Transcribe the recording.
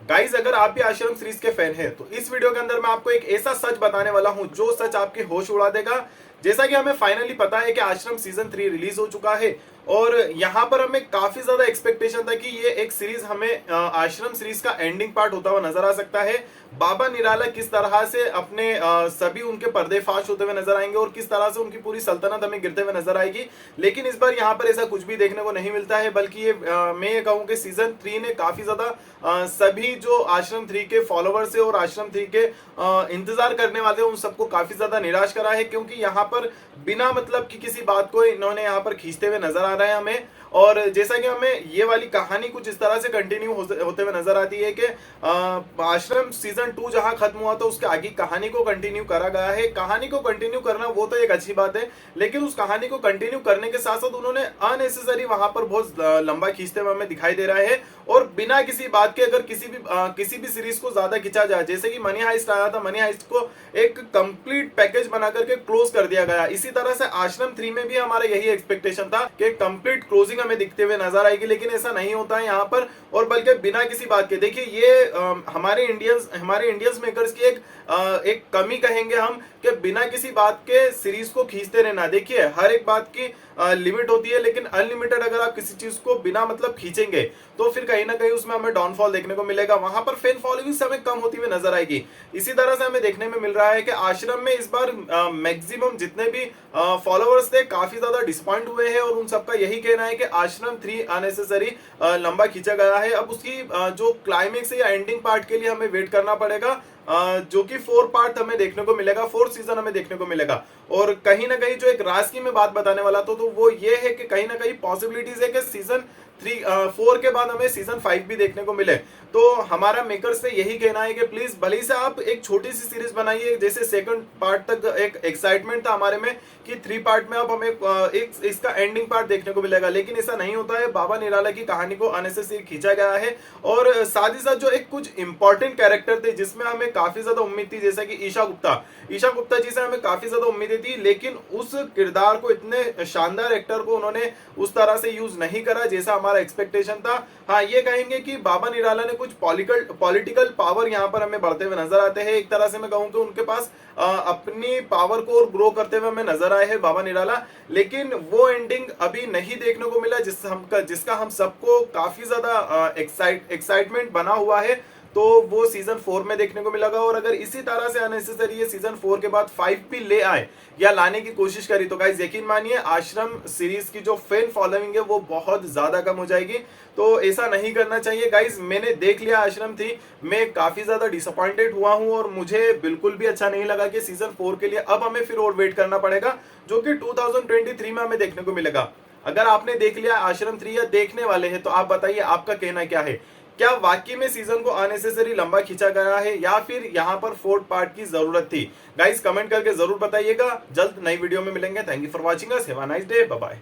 Guys अगर आप भी आश्रम सीरीज के फैन हैं तो इस वीडियो के अंदर मैं आपको एक ऐसा सच बताने वाला हूं जो सच आपके होश उड़ा देगा। जैसा कि हमें फाइनली पता है कि आश्रम सीजन 3 रिलीज हो चुका है और यहाँ पर हमें काफी ज्यादा एक्सपेक्टेशन था कि ये एक सीरीज हमें आश्रम सीरीज का एंडिंग पार्ट होता हुआ नजर आ सकता है। बाबा निराला किस तरह से अपने सभी उनके पर्देफाश होते हुए नजर आएंगे और किस तरह से उनकी पूरी सल्तनत हमें गिरते हुए नजर आएगी। लेकिन इस बार यहाँ पर ऐसा कुछ भी देखने को नहीं मिलता है, बल्कि ये मैं ये कहूँ कि सीजन 3 ने काफी ज्यादा सभी जो आश्रम 3 के फॉलोवर्स है और आश्रम 3 के इंतजार करने वाले हैं उन सबको काफी ज्यादा निराश करा है, क्योंकि यहाँ पर बिना मतलब की किसी बात को इन्होंने यहाँ पर खींचते हुए नजर आ रहा है हमें। और जैसा कि हमें ये वाली कहानी कुछ इस तरह से कंटिन्यू होते हुए नजर आती है कि आश्रम सीजन 2 जहां खत्म हुआ था उसके आगे कहानी को कंटिन्यू करा गया है। कहानी को कंटिन्यू करना वो तो एक अच्छी बात है, लेकिन उस कहानी को कंटिन्यू करने के साथ साथ उन्होंने अननेसेसरी वहां पर बहुत लंबा खींचते हुए हमें दिखाई दे रहा है। और बिना किसी बात के अगर किसी भी सीरीज को ज्यादा खींचा जाए, जैसे कि मनी हाइस्ट आया था, मनी हाइस्ट को एक कंप्लीट पैकेज बना करके क्लोज कर दिया गया। इसी तरह से आश्रम 3 में भी हमारा यही एक्सपेक्टेशन था कि कंप्लीट क्लोजिंग हमें दिखते हुए नजर आएगी, लेकिन ऐसा नहीं होता है यहाँ पर। और बल्कि बिना किसी बात के, देखिए ये हमारे इंडियंस मेकर्स की एक कमी कहेंगे हम कि बिना किसी बात के सीरीज को खींचते रहना। देखिए हर एक बात की लिमिट होती है, लेकिन अनलिमिटेड अगर आप किसी चीज को बिना मतलब खींचेंगे तो फिर कहीं ना कहीं उसमें हमें डाउनफॉल देखने को मिलेगा, वहां पर फैन फॉलोइंग हमें कम होती हुई नजर आएगी। इसी तरह से हमें देखने में मिल रहा है कि आश्रम में इस बार मैक्सिमम जितने भी फॉलोअर्स थे काफी ज्यादा डिसपॉइंट हुए हैं और उन सबका यही कहना है कि आश्रम 3 अननेसेसरी लंबा खींचा गया है। अब उसकी जो क्लाइमेक्स या एंडिंग पार्ट के लिए हमें वेट करना पड़ेगा, जो कि 4 पार्ट हमें देखने को मिलेगा, 4 सीजन हमें देखने को मिलेगा। और कहीं ना कहीं जो एक राज की मैं बात बताने वाला था तो वो ये है कि कहीं ना कहीं पॉसिबिलिटीज है कि सीजन 4 के बाद हमें सीजन 5 भी देखने को मिले। तो हमारा मेकर से यही कहना है कि प्लीज भले से आप एक छोटी सी सीरीज बनाइए, जैसे सेकंड पार्ट तक एक एक्साइटमेंट था हमारे में कि 3 पार्ट में अब हमें एक इसका एंडिंग पार्ट देखने को मिलेगा, लेकिन ऐसा नहीं होता है। बाबा निराला की कहानी को अननेसेसरी खींचा गया है और साथ ही साथ जो एक कुछ इंपॉर्टेंट कैरेक्टर थे जिसमें हमें काफी ज्यादा उम्मीद थी, जैसा कि ईशा गुप्ता जी से हमें काफी ज्यादा उम्मीदें थी, लेकिन उस किरदार को, इतने शानदार एक्टर को उन्होंने उस तरह से यूज नहीं करा जैसा हमारा एक्सपेक्टेशन था। हाँ, ये कहेंगे कि बाबा निराला ने कुछ पॉलिटिकल पावर यहाँ पर हमें बढ़ते हुए नजर आते हैं। एक तरह से मैं कहूँ कि उनके पास अपनी पावर को और ग्रो करते हुए हमें नजर आए हैं बाबा निराला, लेकिन वो एंडिंग अभी नहीं देखने को मिला जिसका हम सबको काफी ज्यादा एक्साइटमेंट बना हुआ है। तो वो सीजन 4 में देखने को मिलेगा। और अगर इसी तरह से अननेसेसरी ये सीजन 4 के बाद 5 भी ले आए या लाने की कोशिश करी तो गाइस यकीन मानिए आश्रम सीरीज की जो फैन फॉलोइंग है वो बहुत ज्यादा कम हो जाएगी। तो ऐसा नहीं करना चाहिए गाइस। मैंने देख लिया आश्रम 3, मैं काफी ज्यादा डिसअपॉइंटेड हुआ हूं और मुझे बिल्कुल भी अच्छा नहीं लगा कि सीजन 4 के लिए अब हमें फिर और वेट करना पड़ेगा, जो कि 2023 में हमें देखने को मिलेगा। अगर आपने देख लिया आश्रम 3 या देखने वाले हैं तो आप बताइए आपका कहना क्या है। क्या वाकई में सीजन को अननेसेसरी लंबा खींचा गया है या फिर यहाँ पर 4 पार्ट की जरूरत थी? गाइस कमेंट करके जरूर बताइएगा। जल्द नई वीडियो में मिलेंगे। Thank you for watching us. Have a nice day. Bye bye.